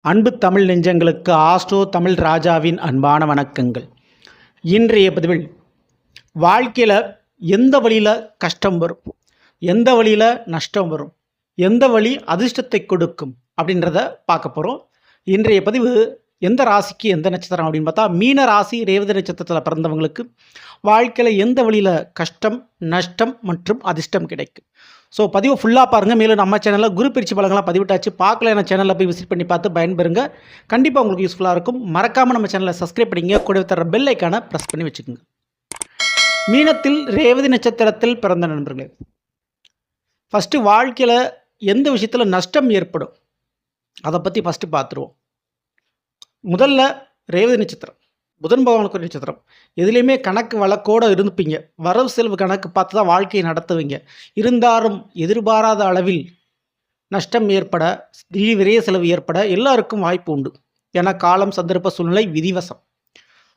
அன்பு தமிழ் நெஞ்சங்களுக்கு ஆஸ்ட்ரோ தமிழ் ராஜாவின் அன்பான வணக்கங்கள். இன்றைய பதிவில் வாழ்க்கையில் எந்த வழியில் கஷ்டம் வரும், எந்த வழியில் நஷ்டம் வரும், எந்த வழி அதிர்ஷ்டத்தை கொடுக்கும் அப்படின்றத பார்க்க போகிறோம். இன்றைய பதிவு எந்த ராசிக்கு எந்த நட்சத்திரம் அப்படின்னு பார்த்தா, மீன ராசி ரேவதி நட்சத்திரத்தில் பிறந்தவங்களுக்கு வாழ்க்கையில் எந்த வழியில் கஷ்டம், நஷ்டம் மற்றும் அதிர்ஷ்டம் கிடைக்கும். ஸோ பதிவை ஃபுல்லாக பாருங்கள். மேலும் நம்ம சேனலில் குரு பயிற்சி பலங்களாம் பதிவிட்டாச்சு. பார்க்கல என்ன சேனலில் போய் விசிட் பண்ணி பார்த்து பயன்பெறுங்க. கண்டிப்பாக உங்களுக்கு யூஸ்ஃபுல்லாக இருக்கும். மறக்காமல் நம்ம சேனலை சப்ஸ்கிரைப் பண்ணிங்க, கூட தர பெல் ஐக்கானை ப்ரெஸ் பண்ணி வச்சுக்கோங்க. மீனத்தில் ரேவதி நட்சத்திரத்தில் பிறந்த நண்பர்களே, ஃபஸ்ட்டு வாழ்க்கையில் எந்த விஷயத்தில் நஷ்டம் ஏற்படும் அதை பற்றி ஃபஸ்ட்டு பார்த்துருவோம். முதல்ல ரேவதி நட்சத்திரம் புதன் பகவானுக்கு நட்சத்திரம். எதுலேயுமே கணக்கு வழக்கோடு இருந்துப்பீங்க. வரவு செலவு கணக்கு பார்த்து தான் வாழ்க்கையை நடத்துவீங்க. இருந்தாலும் எதிர்பாராத அளவில் நஷ்டம் ஏற்பட, திடீர் விரைய செலவு ஏற்பட எல்லாருக்கும் வாய்ப்பு உண்டு. ஏன்னா காலம், சந்தர்ப்ப, சூழ்நிலை, விதிவசம்.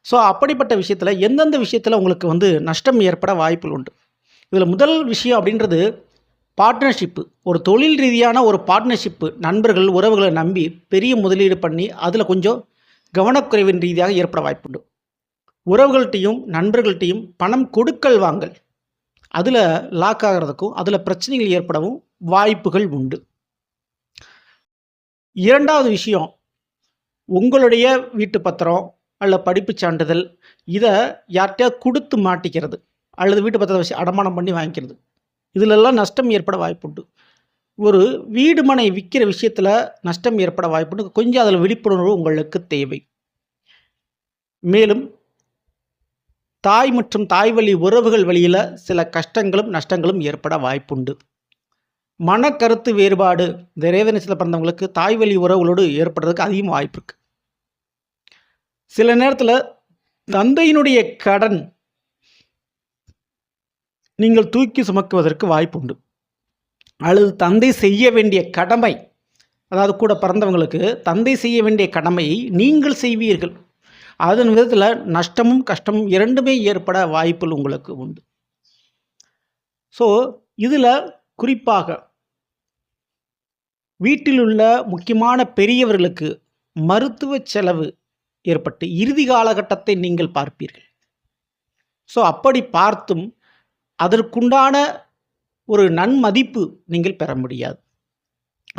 ஸோ அப்படிப்பட்ட விஷயத்தில் எந்தெந்த விஷயத்தில் உங்களுக்கு நஷ்டம் ஏற்பட வாய்ப்புகள் உண்டு. இதில் முதல் விஷயம் அப்படின்றது பார்ட்னர்ஷிப்பு. ஒரு தொழில் ரீதியான ஒரு பார்ட்னர்ஷிப்பு. நண்பர்கள், உறவுகளை நம்பி பெரிய முதலீடு பண்ணி அதில் கொஞ்சம் கவனக்குறைவின் ரீதியாக ஏற்பட வாய்ப்புண்டு. உறவுகள்கிட்டையும் நண்பர்கள்ட்டையும் பணம் கொடுக்கல் வாங்கல், அதில் லாக் ஆகிறதுக்கும் அதில் பிரச்சனைகள் ஏற்படவும் வாய்ப்புகள் உண்டு. இரண்டாவது விஷயம், உங்களுடைய வீட்டு பத்திரம் அல்ல படிப்பு சான்றிதழ், இதை யார்கிட்டயா கொடுத்து மாட்டிக்கிறது அல்லது வீட்டு பத்திரத்தை வச்சு அடமானம் பண்ணி வாங்கிக்கிறது, இதிலெல்லாம் நஷ்டம் ஏற்பட வாய்ப்புண்டு. ஒரு வீடு மனை விற்கிற விஷயத்தில் நஷ்டம் ஏற்பட வாய்ப்புண்டு. கொஞ்சம் அதில் விழிப்புணர்வு உங்களுக்கு தேவை. மேலும் தாய் மற்றும் தாய் வழி உறவுகள் வழியில் சில கஷ்டங்களும் நஷ்டங்களும் ஏற்பட வாய்ப்புண்டு. மனக்கருத்து வேறுபாடு இந்த ரேவதி நட்சத்திரத்தில் பிறந்தவங்களுக்கு தாய் வழி உறவுகளோடு ஏற்படுறதுக்கு அதிகம் வாய்ப்பு இருக்குது. சில நேரத்தில் தந்தையினுடைய கடன் நீங்கள் தூக்கி சுமக்குவதற்கு வாய்ப்பு உண்டு. அல்லது தந்தை செய்ய வேண்டிய கடமை, அதாவது கூட பிறந்தவங்களுக்கு தந்தை செய்ய வேண்டிய கடமையை நீங்கள் செய்வீர்கள். அதன் விதத்தில் நஷ்டமும் கஷ்டமும் இரண்டுமே ஏற்பட வாய்ப்புகள் உங்களுக்கு உண்டு. ஸோ இதில் குறிப்பாக வீட்டில் உள்ள முக்கியமான பெரியவர்களுக்கு மருத்துவ செலவு ஏற்பட்டு இறுதி காலகட்டத்தை நீங்கள் பார்ப்பீர்கள். ஸோ அப்படி பார்த்தும் அதற்குண்டான ஒரு நன்மதிப்பு நீங்கள் பெற முடியாது.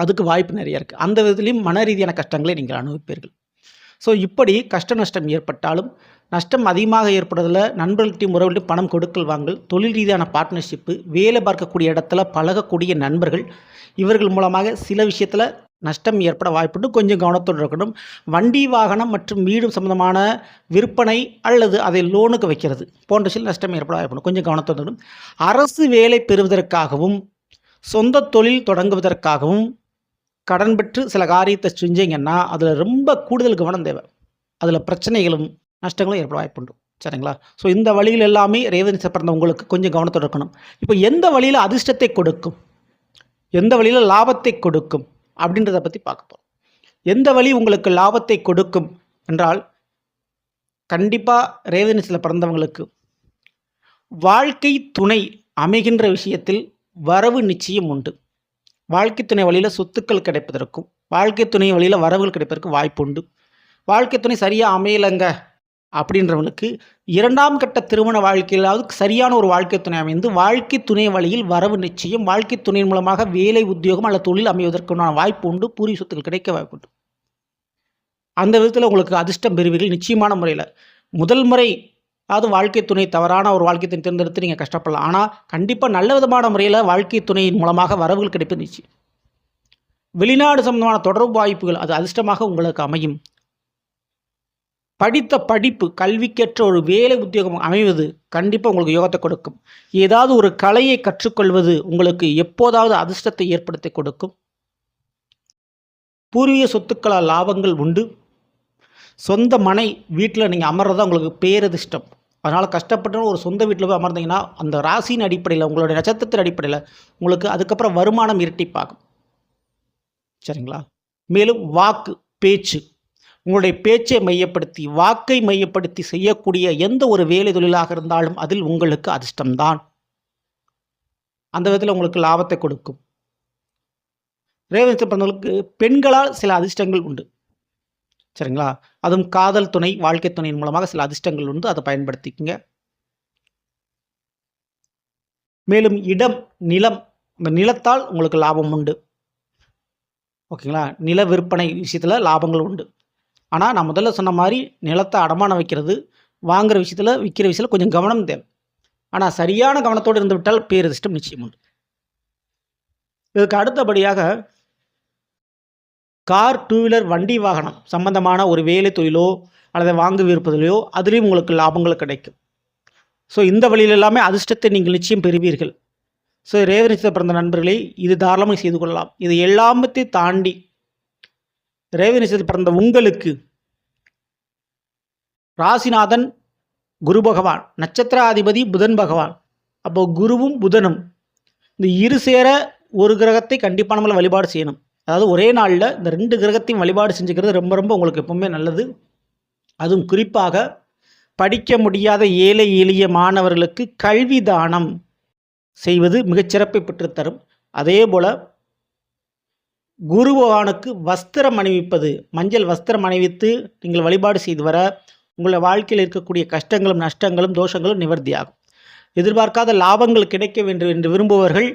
அதுக்கு வாய்ப்பு நிறைய இருக்குது. அந்த விதத்திலையும் மன ரீதியான கஷ்டங்களை நீங்கள் அனுபவிப்பீர்கள். ஸோ இப்படி கஷ்ட நஷ்டம் ஏற்பட்டாலும், நஷ்டம் அதிகமாக ஏற்படுறதில் நண்பர்கள்ட்டையும் உறவுகள்ட்டையும் பணம் கொடுக்கல் வாங்கல், தொழில் ரீதியான பார்ட்னர்ஷிப்பு, வேலை பார்க்கக்கூடிய இடத்துல பழகக்கூடிய நண்பர்கள், இவர்கள் மூலமாக சில விஷயத்தில் நஷ்டம் ஏற்பட வாய்ப்புண்டு. கொஞ்சம் கவனத்தோடு இருக்கணும். வண்டி வாகனம் மற்றும் வீடு சம்பந்தமான விற்பனை அல்லது அதை லோனுக்கு வைக்கிறது போன்ற சில நஷ்டம் ஏற்பட வாய்ப்புண்டு. கொஞ்சம் கவனத்தோடு இருக்கணும். அரசு வேலை பெறுவதற்காகவும் சொந்த தொழில் தொடங்குவதற்காகவும் கடன் பெற்று சில காரியத்தை செஞ்சீங்கன்னா அதில் ரொம்ப கூடுதல் கவனம் தேவை. அதில் பிரச்சனைகளும் நஷ்டங்களும் ஏற்பட வாய்ப்புண்டு. சரிங்களா? ஸோ இந்த வழியில் எல்லாமே ரேவதி நட்சத்திரம் பிறந்தவங்களுக்கு கொஞ்சம் கவனத்தோடு இருக்கணும். இப்போ எந்த வழியில் அதிர்ஷ்டத்தை கொடுக்கும், எந்த வழியில் லாபத்தை கொடுக்கும் அப்படின்றத பற்றி பார்க்க போகிறோம். எந்த வழி உங்களுக்கு லாபத்தை கொடுக்கும் என்றால், கண்டிப்பாக ரேவதி நட்சத்திரத்தில் பிறந்தவங்களுக்கு வாழ்க்கை துணை அமைகின்ற விஷயத்தில் வரவு நிச்சயம் உண்டு. வாழ்க்கை துணை வழியில் சொத்துக்கள் கிடைப்பதற்கும் வாழ்க்கை துணை வழியில் வரவுகள் கிடைப்பதற்கு வாய்ப்பு உண்டு. வாழ்க்கை துணை சரியாக அமையலைங்க அப்படின்றவங்களுக்கு இரண்டாம் கட்ட திருமண வாழ்க்கையிலாவது சரியான ஒரு வாழ்க்கை துணை அமைந்து வாழ்க்கை துணை வழியில் வரவு நிச்சயம். வாழ்க்கை துணையின் மூலமாக வேலை, உத்தியோகம் அல்லது தொழில் அமைவதற்கான வாய்ப்பு உண்டு. பூர்வீக சொத்துக்கள் கிடைக்க வாய்ப்பு உண்டு. அந்த விதத்தில் உங்களுக்கு அதிர்ஷ்டம் பெறுவீர்கள் நிச்சயமான முறையில். முதல் முறை அதாவது வாழ்க்கை துணை தவறான ஒரு வாழ்க்கை துணை தேர்ந்தெடுத்து நீங்கள் கஷ்டப்படலாம். ஆனால் கண்டிப்பாக நல்ல விதமான முறையில் வாழ்க்கை துணையின் மூலமாக வரவுகள் கிடைப்பது நிச்சயம். வெளிநாடு சம்பந்தமான தொடர்பு வாய்ப்புகள் அது அதிர்ஷ்டமாக உங்களுக்கு அமையும். படித்த படிப்பு, கல்விக்கேற்ற ஒரு வேலை, உத்தியோகம் அமைவது கண்டிப்பாக உங்களுக்கு யோகத்தை கொடுக்கும். ஏதாவது ஒரு கலையை கற்றுக்கொள்வது உங்களுக்கு எப்போதாவது அதிர்ஷ்டத்தை ஏற்படுத்தி கொடுக்கும். பூர்வீக சொத்துக்களால் லாபங்கள் உண்டு. சொந்த மனை வீட்டில் நீங்கள் அமர்றதா உங்களுக்கு பேரதிர்ஷ்டம். அதனால் கஷ்டப்பட்டு ஒரு சொந்த வீட்டில் போய் அமர்ந்தீங்கன்னா அந்த ராசியின் அடிப்படையில், உங்களுடைய நட்சத்திரத்தின் அடிப்படையில் உங்களுக்கு அதுக்கப்புறம் வருமானம் இரட்டிப்பாகும். சரிங்களா? மேலும் வாக்கு, பேச்சு, உங்களுடைய பேச்சை மையப்படுத்தி, வாக்கை மையப்படுத்தி செய்யக்கூடிய எந்த ஒரு வேலை தொழிலாக இருந்தாலும் அதில் உங்களுக்கு அதிர்ஷ்டம்தான். அந்த விதத்தில் உங்களுக்கு லாபத்தை கொடுக்கும். ரேவதி நட்சத்திரம் பிறந்தவர்களுக்கு பெண்களால் சில அதிர்ஷ்டங்கள் உண்டு. சரிங்களா? அதுவும் காதல் துணை, வாழ்க்கை துணையின் மூலமாக சில அதிர்ஷ்டங்கள் உண்டு. அதை பயன்படுத்திக்கங்க. மேலும் இடம், நிலம், இந்த நிலத்தால் உங்களுக்கு லாபம் உண்டு. ஓகேங்களா? நில விற்பனை விஷயத்தில் லாபங்கள் உண்டு. ஆனால் நான் முதல்ல சொன்ன மாதிரி நிலத்தை அடமானம் வைக்கிறது, வாங்குற விஷயத்தில், விற்கிற விஷயத்தில் கொஞ்சம் கவனம் தேவை. ஆனால் சரியான கவனத்தோடு இருந்து விட்டால் பேரதிர்ஷ்டம் நிச்சயம் உண்டு. இதுக்கு அடுத்தபடியாக கார், டூ வீலர், வண்டி வாகனம் சம்பந்தமான ஒரு வேலை தொழிலோ அல்லது வாங்கு விற்பதிலையோ அதுலேயும் உங்களுக்கு லாபங்கள் கிடைக்கும். ஸோ இந்த வழியில் எல்லாமே அதிர்ஷ்டத்தை நீங்கள் நிச்சயம் பெறுவீர்கள். ஸோ ரேவதி நட்சத்திரத்தில் பிறந்த நண்பர்களே, இது தாராளமாக செய்து கொள்ளலாம். இது எல்லாமத்தையும் தாண்டி ரேவதி நட்சத்திரத்தில் பிறந்த உங்களுக்கு ராசிநாதன் குரு பகவான், நட்சத்திராதிபதி புதன் பகவான். அப்போ குருவும் புதனும் இந்த இரு சேர ஒரு கிரகத்தை கண்டிப்பாக நம்மளை வழிபாடு செய்யணும். அதாவது ஒரே நாளில் இந்த 2 கிரகத்தையும் வழிபாடு செஞ்சுக்கிறது ரொம்ப ரொம்ப உங்களுக்கு எப்பவுமே நல்லது. அதுவும் குறிப்பாக படிக்க முடியாத ஏழை எளிய மாணவர்களுக்கு கல்வி தானம் செய்வது மிகச்சிறப்பை பெற்றுத்தரும். அதே போல் குரு பகவானுக்கு வஸ்திரம் அணிவிப்பது, மஞ்சள் வஸ்திரம் அணிவித்து நீங்கள் வழிபாடு செய்து வர உங்கள் வாழ்க்கையில் இருக்கக்கூடிய கஷ்டங்களும் நஷ்டங்களும் தோஷங்களும் நிவர்த்தியாகும். எதிர்பார்க்காத லாபங்கள் கிடைக்க வேண்டும் என்று விரும்புபவர்கள்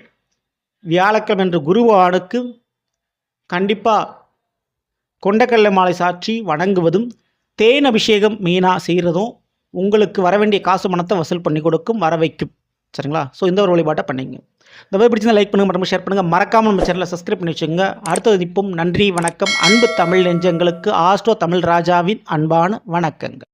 வியாழக்கிழமை என்று குரு பகவானுக்கு கண்டிப்பாக கொண்டக்கடலை மாலை சாற்றி வணங்குவதும் தேன் அபிஷேகம் மெயினாக செய்கிறதும் உங்களுக்கு வர வேண்டிய காசு பணத்தை வசூல் பண்ணி கொடுக்கும், வர வைக்கும். சரிங்களா? ஸோ இந்த ஒரு வழிபாட்டை பண்ணிங்க. இந்த மாதிரி பிடிச்சிருந்தா லைக் பண்ணுங்கள், மற்றும் ஷேர் பண்ணுங்கள். மறக்காமல் நம்ம சேனலை சப்ஸ்கிரைப் பண்ணி வச்சுக்கோங்க. அடுத்தது நிற்போம். நன்றி, வணக்கம். அன்பு தமிழ் நெஞ்சங்களுக்கு ஆஸ்ட்ரோ தமிழ் ராஜாவின் அன்பான வணக்கங்கள்.